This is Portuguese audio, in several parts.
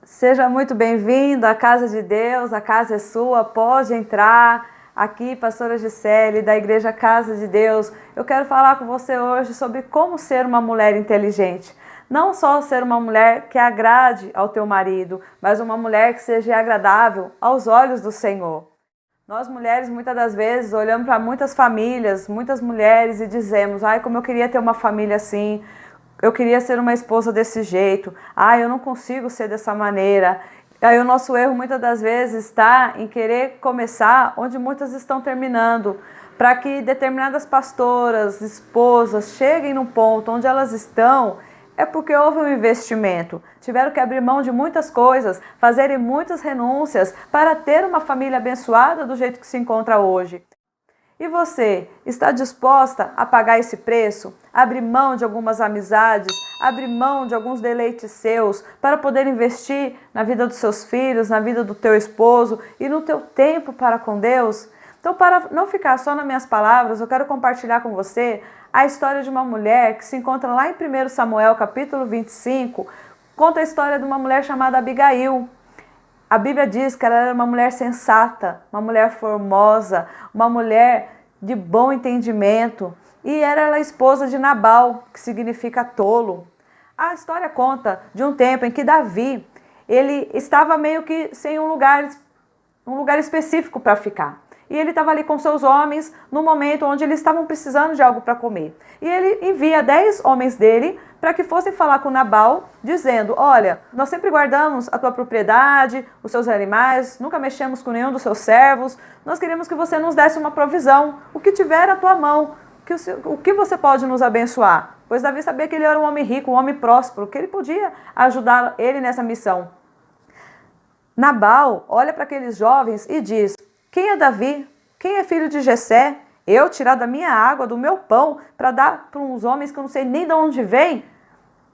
Seja muito bem-vindo à casa de Deus, a casa é sua, pode entrar. Aqui, pastora Gisele, da Igreja Casa de Deus. Eu quero falar com você hoje sobre como ser uma mulher inteligente. Não só ser uma mulher que agrade ao teu marido, mas uma mulher que seja agradável aos olhos do Senhor. Nós mulheres, muitas das vezes, olhamos para muitas famílias, muitas mulheres e dizemos: ai, como eu queria ter uma família assim, eu queria ser uma esposa desse jeito, ai, eu não consigo ser dessa maneira. Aí o nosso erro muitas das vezes está em querer começar onde muitas estão terminando, para que determinadas pastoras, esposas, cheguem no ponto onde elas estão. É porque houve um investimento, tiveram que abrir mão de muitas coisas, fazerem muitas renúncias para ter uma família abençoada do jeito que se encontra hoje. E você, está disposta a pagar esse preço? Abrir mão de algumas amizades, abrir mão de alguns deleites seus para poder investir na vida dos seus filhos, na vida do teu esposo e no teu tempo para com Deus? Então, para não ficar só nas minhas palavras, eu quero compartilhar com você a história de uma mulher que se encontra lá em 1 Samuel, capítulo 25, conta a história de uma mulher chamada Abigail. A Bíblia diz que ela era uma mulher sensata, uma mulher formosa, uma mulher de bom entendimento. E era ela a esposa de Nabal, que significa tolo. A história conta de um tempo em que Davi, ele estava meio que sem um lugar específico para ficar. E ele estava ali com seus homens no momento onde eles estavam precisando de algo para comer. E ele envia 10 homens dele para que fossem falar com Nabal, dizendo: olha, nós sempre guardamos a tua propriedade, os seus animais, nunca mexemos com nenhum dos seus servos, nós queremos que você nos desse uma provisão, o que tiver à tua mão, o que você pode nos abençoar. Pois Davi sabia que ele era um homem rico, um homem próspero, que ele podia ajudar ele nessa missão. Nabal olha para aqueles jovens e diz: quem é Davi? Quem é filho de Jessé? Eu tirar da minha água, do meu pão, para dar para uns homens que eu não sei nem de onde vêm?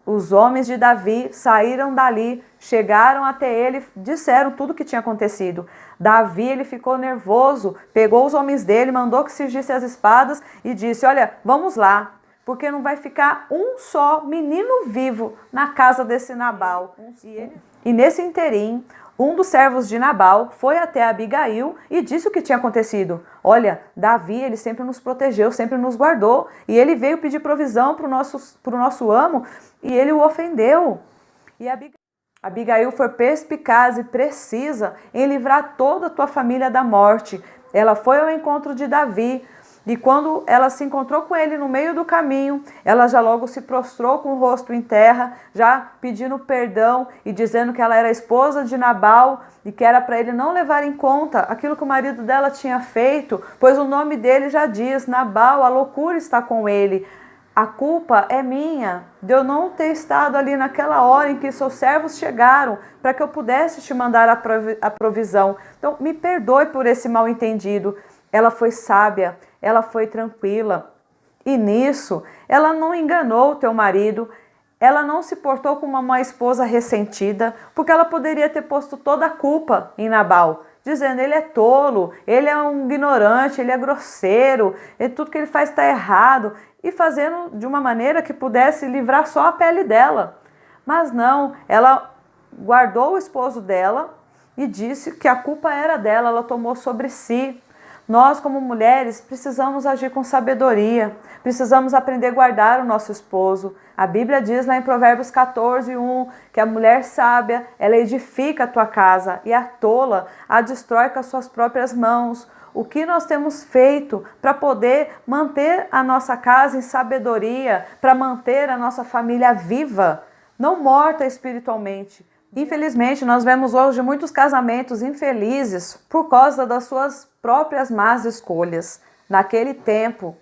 Os homens de Davi saíram dali, chegaram até ele, disseram tudo o que tinha acontecido. Davi, ele ficou nervoso, pegou os homens dele, mandou que cingissem as espadas e disse: olha, vamos lá, porque não vai ficar um só menino vivo na casa desse Nabal. E nesse interim, um dos servos de Nabal foi até Abigail e disse o que tinha acontecido. Olha, Davi, ele sempre nos protegeu, sempre nos guardou. E ele veio pedir provisão para o nosso amo e ele o ofendeu. E Abigail foi perspicaz e precisa em livrar toda a tua família da morte. Ela foi ao encontro de Davi. E quando ela se encontrou com ele no meio do caminho, ela já logo se prostrou com o rosto em terra, já pedindo perdão e dizendo que ela era esposa de Nabal e que era para ele não levar em conta aquilo que o marido dela tinha feito, pois o nome dele já diz: Nabal, a loucura está com ele. A culpa é minha de eu não ter estado ali naquela hora em que seus servos chegaram para que eu pudesse te mandar a provisão. Então, me perdoe por esse mal entendido. Ela foi sábia, ela foi tranquila. E nisso, ela não enganou o teu marido, ela não se portou como uma esposa ressentida, porque ela poderia ter posto toda a culpa em Nabal, dizendo: ele é tolo, ele é um ignorante, ele é grosseiro, tudo que ele faz está errado, e fazendo de uma maneira que pudesse livrar só a pele dela. Mas não, ela guardou o esposo dela e disse que a culpa era dela, ela tomou sobre si. Nós, como mulheres, precisamos agir com sabedoria, precisamos aprender a guardar o nosso esposo. A Bíblia diz lá em Provérbios 14:1 que a mulher sábia, ela edifica a tua casa e a tola a destrói com as suas próprias mãos. O que nós temos feito para poder manter a nossa casa em sabedoria, para manter a nossa família viva, não morta espiritualmente? Infelizmente, nós vemos hoje muitos casamentos infelizes por causa das suas próprias más escolhas. Naquele tempo,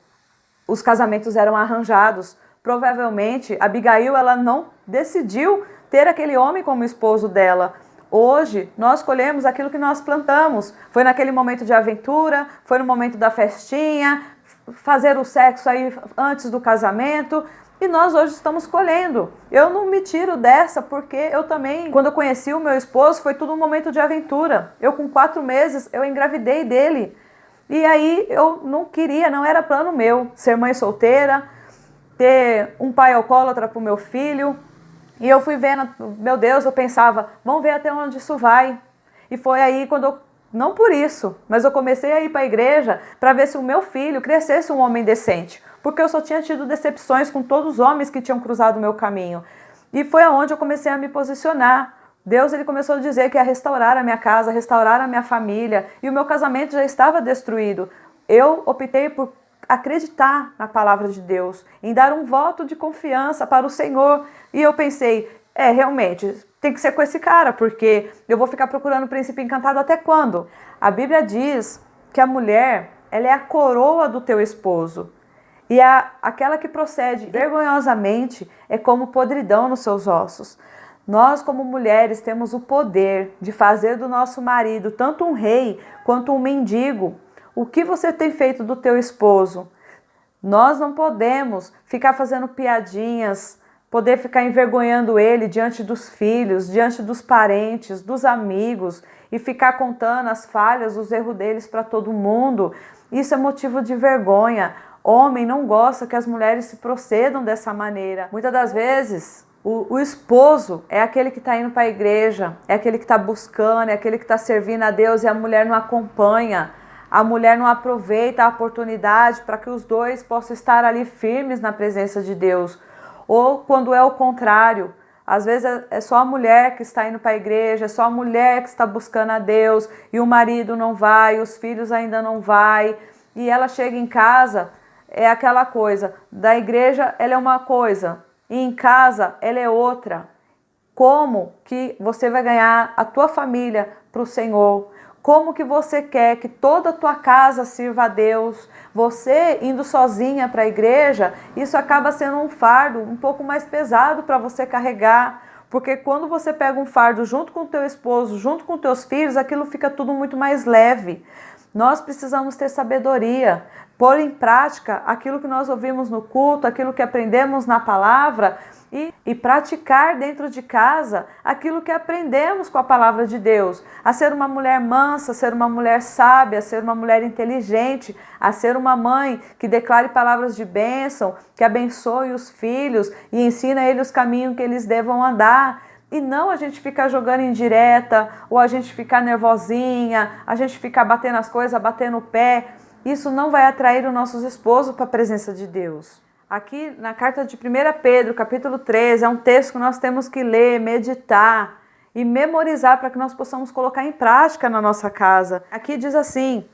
os casamentos eram arranjados. Provavelmente, Abigail, ela não decidiu ter aquele homem como esposo dela. Hoje, nós colhemos aquilo que nós plantamos. Foi naquele momento de aventura, foi no momento da festinha, fazer o sexo aí antes do casamento. E nós hoje estamos colhendo. Eu não me tiro dessa porque eu também, quando eu conheci o meu esposo, foi tudo um momento de aventura. Eu com 4 meses, eu engravidei dele. E aí eu não queria, não era plano meu, ser mãe solteira, ter um pai alcoólatra para o meu filho. E eu fui vendo, meu Deus, eu pensava, vamos ver até onde isso vai. E foi aí quando eu, não por isso, mas eu comecei a ir para a igreja para ver se o meu filho crescesse um homem decente. Porque eu só tinha tido decepções com todos os homens que tinham cruzado o meu caminho. E foi aonde eu comecei a me posicionar. Deus, ele começou a dizer que ia restaurar a minha casa, restaurar a minha família. E o meu casamento já estava destruído. Eu optei por acreditar na palavra de Deus, em dar um voto de confiança para o Senhor. E eu pensei, realmente, tem que ser com esse cara, porque eu vou ficar procurando o príncipe encantado até quando? A Bíblia diz que a mulher, ela é a coroa do teu esposo. E aquela que procede vergonhosamente é como podridão nos seus ossos. Nós, como mulheres, temos o poder de fazer do nosso marido tanto um rei quanto um mendigo. O que você tem feito do teu esposo? Nós não podemos ficar fazendo piadinhas, poder ficar envergonhando ele diante dos filhos, diante dos parentes, dos amigos e ficar contando as falhas, os erros deles para todo mundo. Isso é motivo de vergonha. Homem não gosta que as mulheres se procedam dessa maneira. Muitas das vezes, o esposo é aquele que está indo para a igreja, é aquele que está buscando, é aquele que está servindo a Deus e a mulher não acompanha. A mulher não aproveita a oportunidade para que os dois possam estar ali firmes na presença de Deus. Ou quando é o contrário, às vezes é só a mulher que está indo para a igreja, é só a mulher que está buscando a Deus e o marido não vai, os filhos ainda não vai. E ela chega em casa, é aquela coisa, da igreja ela é uma coisa e em casa ela é outra. Como que você vai ganhar a tua família para o Senhor? Como que você quer que toda a tua casa sirva a Deus? Você indo sozinha para a igreja, isso acaba sendo um fardo um pouco mais pesado para você carregar. Porque quando você pega um fardo junto com o teu esposo, junto com os teus filhos, aquilo fica tudo muito mais leve. Nós precisamos ter sabedoria, pôr em prática aquilo que nós ouvimos no culto, aquilo que aprendemos na palavra e praticar dentro de casa aquilo que aprendemos com a palavra de Deus. A ser uma mulher mansa, a ser uma mulher sábia, a ser uma mulher inteligente, a ser uma mãe que declare palavras de bênção, que abençoe os filhos e ensina a eles os caminhos que eles devam andar. E não a gente ficar jogando indireta, ou a gente ficar nervosinha, a gente ficar batendo as coisas, batendo o pé. Isso não vai atrair os nossos esposos para a presença de Deus. Aqui na carta de 1 Pedro, capítulo 13, é um texto que nós temos que ler, meditar e memorizar para que nós possamos colocar em prática na nossa casa. Aqui diz assim: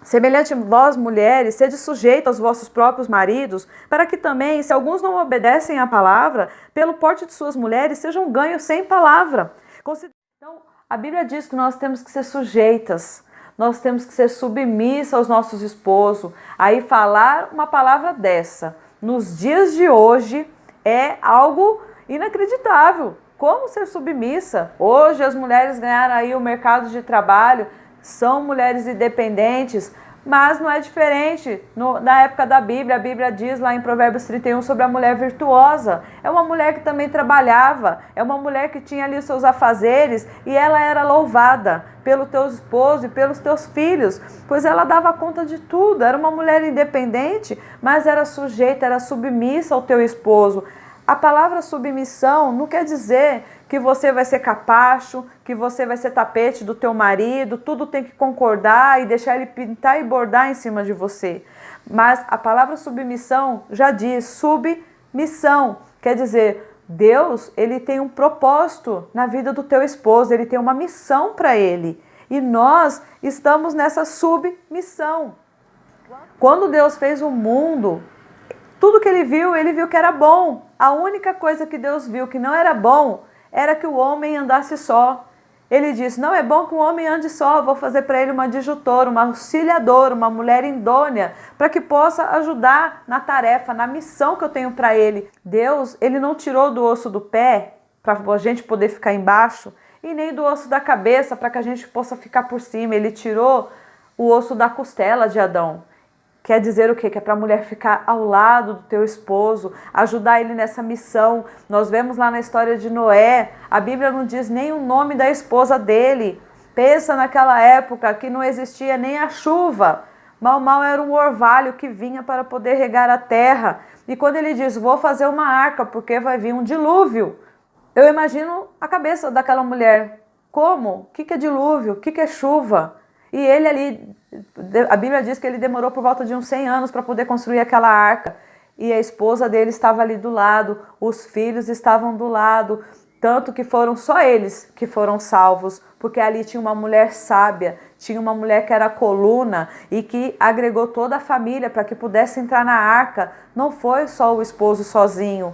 semelhante a vós, mulheres, sede sujeitas aos vossos próprios maridos, para que também, se alguns não obedecem à palavra, pelo porte de suas mulheres, sejam ganhos sem palavra. Então, a Bíblia diz que nós temos que ser sujeitas, nós temos que ser submissas aos nossos esposos. Aí falar uma palavra dessa, nos dias de hoje, é algo inacreditável. Como ser submissa? Hoje as mulheres ganharam aí o mercado de trabalho, são mulheres independentes, mas não é diferente. Na época da Bíblia, a Bíblia diz lá em Provérbios 31 sobre a mulher virtuosa. É uma mulher que também trabalhava, é uma mulher que tinha ali os seus afazeres e ela era louvada pelo teu esposo e pelos teus filhos, pois ela dava conta de tudo. Era uma mulher independente, mas era sujeita, era submissa ao teu esposo. A palavra submissão não quer dizer que você vai ser capacho, que você vai ser tapete do teu marido, tudo tem que concordar e deixar ele pintar e bordar em cima de você. Mas a palavra submissão já diz submissão, quer dizer, Deus, ele tem um propósito na vida do teu esposo, ele tem uma missão para ele. E nós estamos nessa submissão. Quando Deus fez o mundo, tudo que ele viu que era bom. A única coisa que Deus viu que não era bom era que o homem andasse só. Ele disse, não é bom que o homem ande só, vou fazer para ele uma adjutora, uma auxiliadora, uma mulher idônea, para que possa ajudar na tarefa, na missão que eu tenho para ele. Deus, ele não tirou do osso do pé, para a gente poder ficar embaixo, e nem do osso da cabeça, para que a gente possa ficar por cima. Ele tirou o osso da costela de Adão. Quer dizer o quê? Que é para a mulher ficar ao lado do teu esposo, ajudar ele nessa missão. Nós vemos lá na história de Noé, a Bíblia não diz nem o nome da esposa dele. Pensa naquela época que não existia nem a chuva. Mal era um orvalho que vinha para poder regar a terra. E quando ele diz, vou fazer uma arca porque vai vir um dilúvio, Eu imagino a cabeça daquela mulher. Como? O que é dilúvio? O que é chuva? E ele ali, a Bíblia diz que ele demorou por volta de uns 100 anos para poder construir aquela arca. E a esposa dele estava ali do lado, os filhos estavam do lado, tanto que foram só eles que foram salvos, porque ali tinha uma mulher sábia, tinha uma mulher que era coluna e que agregou toda a família para que pudesse entrar na arca. Não foi só o esposo sozinho,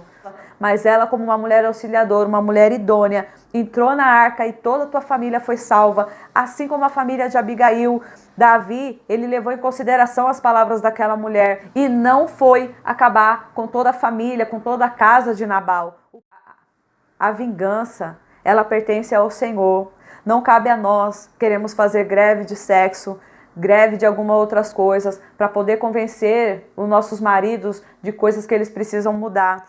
mas ela, como uma mulher auxiliadora, uma mulher idônea, entrou na arca e toda a tua família foi salva, assim como a família de Abigail. Davi, ele levou em consideração as palavras daquela mulher e não foi acabar com toda a família, com toda a casa de Nabal. A vingança, ela pertence ao Senhor. Não cabe a nós, queremos fazer greve de sexo, greve de algumas outras coisas, para poder convencer os nossos maridos de coisas que eles precisam mudar.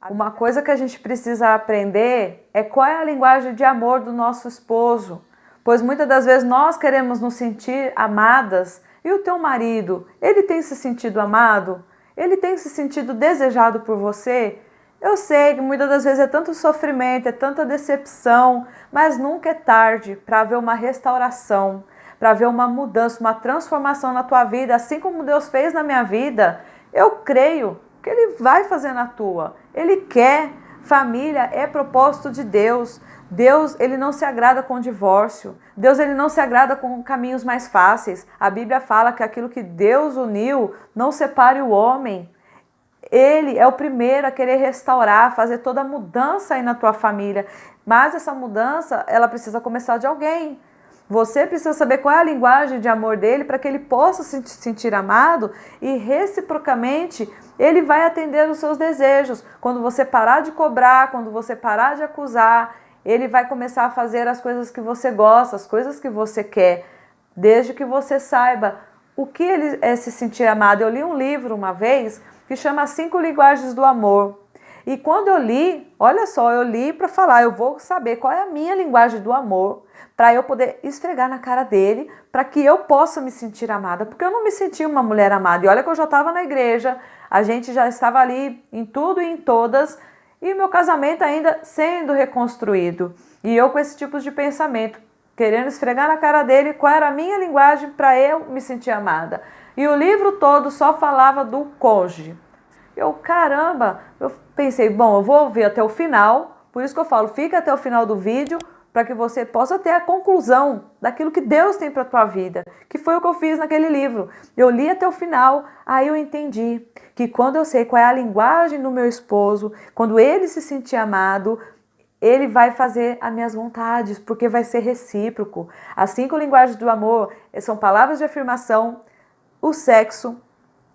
Uma coisa que a gente precisa aprender é qual é a linguagem de amor do nosso esposo. Pois muitas das vezes nós queremos nos sentir amadas. E o teu marido, ele tem se sentido amado? Ele tem se sentido desejado por você? Eu sei que muitas das vezes é tanto sofrimento, é tanta decepção, mas nunca é tarde para haver uma restauração, para haver uma mudança, uma transformação na tua vida, assim como Deus fez na minha vida. Eu creio que Ele vai fazer na tua. Ele quer. Família é propósito de Deus. Deus, ele não se agrada com o divórcio. Deus, ele não se agrada com caminhos mais fáceis. A Bíblia fala que aquilo que Deus uniu, não separe o homem. Ele é o primeiro a querer restaurar, fazer toda a mudança aí na tua família. Mas essa mudança, ela precisa começar de alguém. Você precisa saber qual é a linguagem de amor dele para que ele possa se sentir amado e reciprocamente ele vai atender os seus desejos. Quando você parar de cobrar, quando você parar de acusar, ele vai começar a fazer as coisas que você gosta, as coisas que você quer, desde que você saiba o que ele é se sentir amado. Eu li um livro uma vez que chama 5 Linguagens do Amor. E quando eu li, olha só, eu li para falar, eu vou saber qual é a minha linguagem do amor, para eu poder esfregar na cara dele, para que eu possa me sentir amada, porque eu não me sentia uma mulher amada. E olha que eu já estava na igreja, a gente já estava ali em tudo e em todas, e meu casamento ainda sendo reconstruído. E eu com esse tipo de pensamento, querendo esfregar na cara dele qual era a minha linguagem para eu me sentir amada. E o livro todo só falava do cônjuge. Caramba, eu pensei, bom, eu vou ver até o final, por isso que eu falo, fica até o final do vídeo, para que você possa ter a conclusão daquilo que Deus tem para a tua vida, que foi o que eu fiz naquele livro. Eu li até o final, aí eu entendi que quando eu sei qual é a linguagem do meu esposo, quando ele se sentir amado, ele vai fazer as minhas vontades, porque vai ser recíproco. As 5 linguagens do amor são palavras de afirmação, o sexo,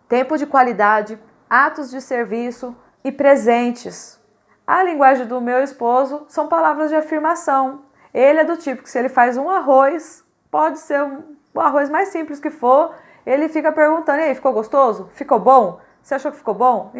tempo de qualidade, atos de serviço e presentes. A linguagem do meu esposo são palavras de afirmação. Ele é do tipo que se ele faz um arroz, pode ser o arroz mais simples que for, ele fica perguntando, e aí, ficou gostoso? Ficou bom? Você achou que ficou bom?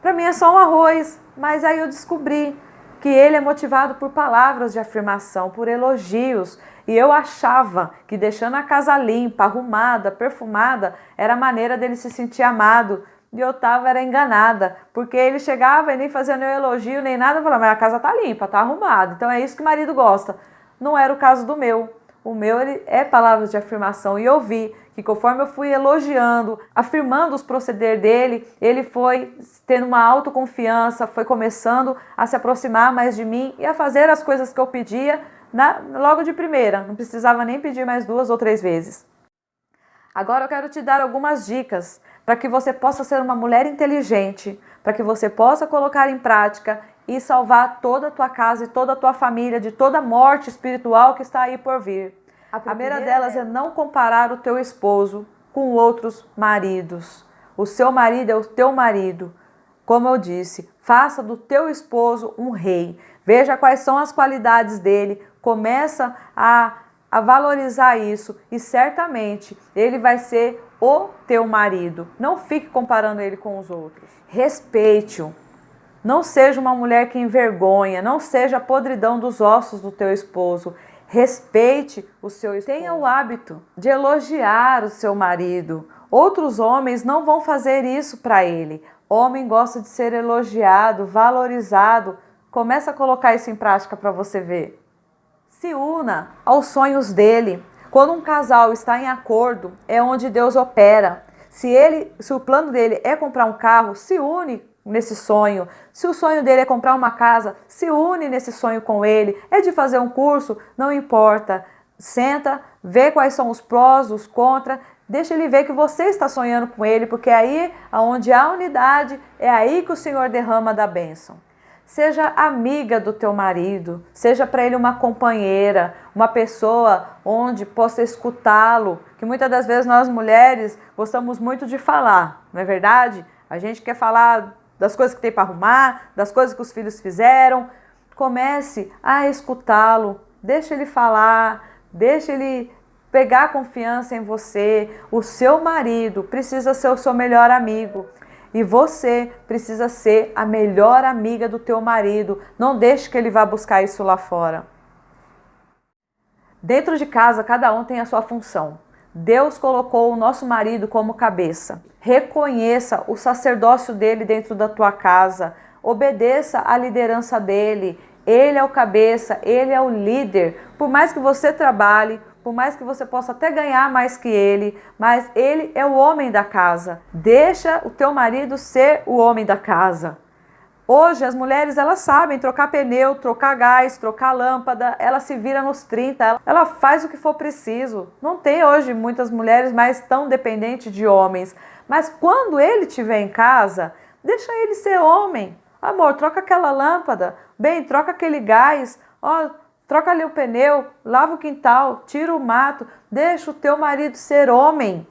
Para mim é só um arroz, mas aí eu descobri que ele é motivado por palavras de afirmação, por elogios. E eu achava que deixando a casa limpa, arrumada, perfumada, era a maneira dele se sentir amado. E eu era enganada, porque ele chegava e nem fazia nenhum elogio, nem nada, eu falava, mas a casa tá limpa, tá arrumada, então é isso que o marido gosta. Não era o caso do meu. O meu, ele é palavras de afirmação, e eu vi que conforme eu fui elogiando, afirmando os proceder dele, ele foi tendo uma autoconfiança, foi começando a se aproximar mais de mim e a fazer as coisas que eu pedia logo de primeira, não precisava nem pedir mais 2 ou 3 vezes. Agora eu quero te dar algumas dicas para que você possa ser uma mulher inteligente, para que você possa colocar em prática e salvar toda a tua casa e toda a tua família de toda a morte espiritual que está aí por vir. A primeira delas é não comparar o teu esposo com outros maridos. O seu marido é o teu marido. Como eu disse, faça do teu esposo um rei. Veja quais são as qualidades dele, começa a valorizar isso e certamente ele vai ser o teu marido. Não fique comparando ele com os outros. Respeite-o. Não seja uma mulher que envergonha, não seja a podridão dos ossos do teu esposo. Respeite o seu esposo. Tenha o hábito de elogiar o seu marido. Outros homens não vão fazer isso para ele. Homem gosta de ser elogiado, valorizado. Começa a colocar isso em prática para você ver. Se una aos sonhos dele. Quando um casal está em acordo, é onde Deus opera. Se o plano dele é comprar um carro, se une nesse sonho. Se o sonho dele é comprar uma casa, se une nesse sonho com ele. É de fazer um curso, não importa. Senta, vê quais são os prós, os contras. Deixa ele ver que você está sonhando com ele, porque aí, onde há unidade, é aí que o Senhor derrama da bênção. Seja amiga do teu marido, seja para ele uma companheira, uma pessoa onde possa escutá-lo, que muitas das vezes nós mulheres gostamos muito de falar, não é verdade? A gente quer falar das coisas que tem para arrumar, das coisas que os filhos fizeram. Comece a escutá-lo, deixa ele falar, deixa ele pegar confiança em você. O seu marido precisa ser o seu melhor amigo. E você precisa ser a melhor amiga do teu marido. Não deixe que ele vá buscar isso lá fora. Dentro de casa, cada um tem a sua função. Deus colocou o nosso marido como cabeça. Reconheça o sacerdócio dele dentro da tua casa. Obedeça à liderança dele. Ele é o cabeça, ele é o líder. Por mais que você trabalhe, por mais que você possa até ganhar mais que ele, mas ele é o homem da casa. Deixa o teu marido ser o homem da casa. Hoje as mulheres, elas sabem trocar pneu, trocar gás, trocar lâmpada, ela se vira nos 30, ela faz o que for preciso. Não tem hoje muitas mulheres mais tão dependentes de homens, mas quando ele estiver em casa, deixa ele ser homem. Amor, troca aquela lâmpada, bem, troca aquele gás, troca ali o pneu, lava o quintal, tira o mato, deixa o teu marido ser homem.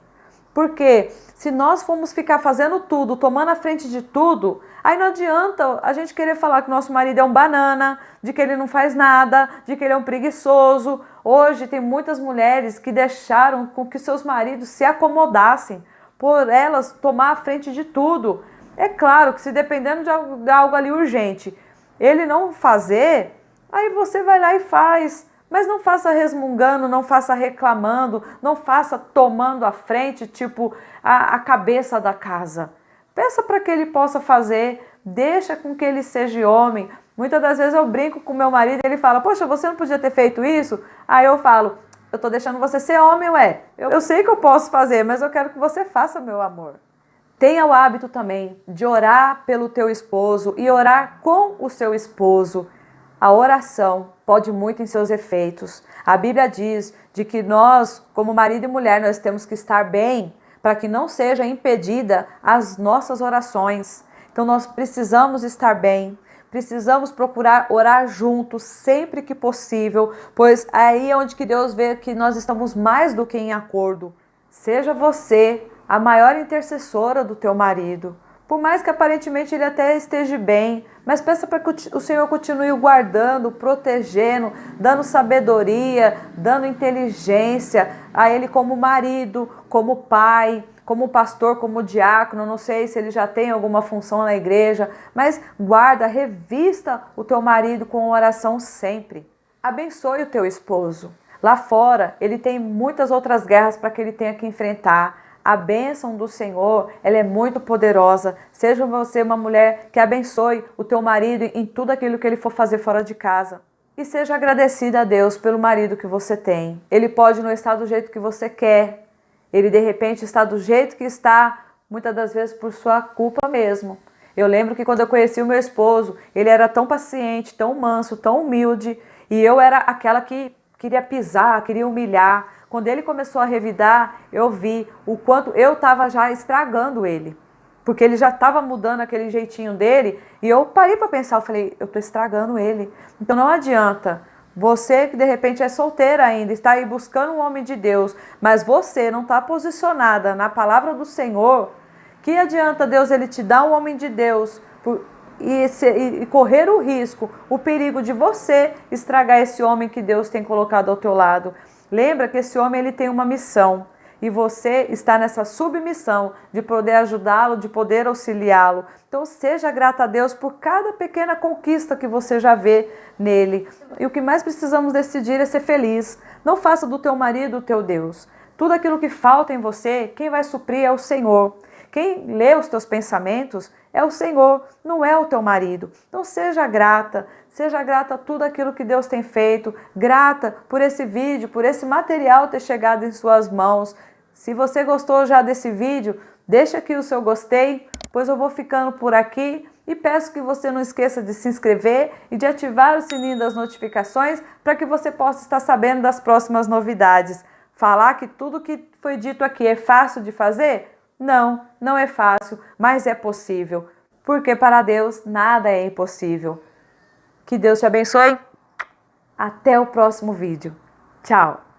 Porque se nós formos ficar fazendo tudo, tomando a frente de tudo, aí não adianta a gente querer falar que nosso marido é um banana, de que ele não faz nada, de que ele é um preguiçoso. Hoje tem muitas mulheres que deixaram com que seus maridos se acomodassem, por elas tomar a frente de tudo. É claro que se dependendo de algo ali urgente, ele não fazer, aí você vai lá e faz. Mas não faça resmungando, não faça reclamando, não faça tomando a frente, tipo a cabeça da casa. Peça para que ele possa fazer, deixa com que ele seja homem. Muitas das vezes eu brinco com meu marido e ele fala, poxa, você não podia ter feito isso? Aí eu falo, eu estou deixando você ser homem, ué. Eu sei que eu posso fazer, mas eu quero que você faça, meu amor. Tenha o hábito também de orar pelo teu esposo e orar com o seu esposo. A oração pode muito em seus efeitos. A Bíblia diz de que nós, como marido e mulher, nós temos que estar bem para que não seja impedida as nossas orações. Então nós precisamos estar bem, precisamos procurar orar juntos sempre que possível, pois aí é onde que Deus vê que nós estamos mais do que em acordo. Seja você a maior intercessora do teu marido. Por mais que aparentemente ele até esteja bem, mas peça para que o Senhor continue o guardando, protegendo, dando sabedoria, dando inteligência a ele como marido, como pai, como pastor, como diácono. Não sei se ele já tem alguma função na igreja, mas guarda, revista o teu marido com oração sempre. Abençoe o teu esposo. Lá fora, ele tem muitas outras guerras para que ele tenha que enfrentar. A bênção do Senhor, ela é muito poderosa. Seja você uma mulher que abençoe o teu marido em tudo aquilo que ele for fazer fora de casa. E seja agradecida a Deus pelo marido que você tem. Ele pode não estar do jeito que você quer. Ele de repente está do jeito que está, muitas das vezes por sua culpa mesmo. Eu lembro que quando eu conheci o meu esposo, ele era tão paciente, tão manso, tão humilde. E eu era aquela que queria pisar, queria humilhar. Quando ele começou a revidar, eu vi o quanto eu estava já estragando ele. Porque ele já estava mudando aquele jeitinho dele. E eu parei para pensar, eu falei, eu estou estragando ele. Então não adianta. Você que de repente é solteira ainda, está aí buscando um homem de Deus, mas você não está posicionada na palavra do Senhor, que adianta Deus ele te dar um homem de Deus e correr o risco, o perigo de você estragar esse homem que Deus tem colocado ao teu lado. Lembra que esse homem ele tem uma missão e você está nessa submissão de poder ajudá-lo, de poder auxiliá-lo. Então seja grata a Deus por cada pequena conquista que você já vê nele. E o que mais precisamos decidir é ser feliz. Não faça do teu marido o teu Deus. Tudo aquilo que falta em você, quem vai suprir é o Senhor. Quem lê os teus pensamentos É o Senhor, não é o teu marido. Então seja grata a tudo aquilo que Deus tem feito, grata por esse vídeo, por esse material ter chegado em suas mãos. Se você gostou já desse vídeo, deixa aqui o seu gostei, pois eu vou ficando por aqui e peço que você não esqueça de se inscrever e de ativar o sininho das notificações para que você possa estar sabendo das próximas novidades. Falar que tudo que foi dito aqui é fácil de fazer? Não, não é fácil, mas é possível, porque para Deus nada é impossível. Que Deus te abençoe. Até o próximo vídeo. Tchau!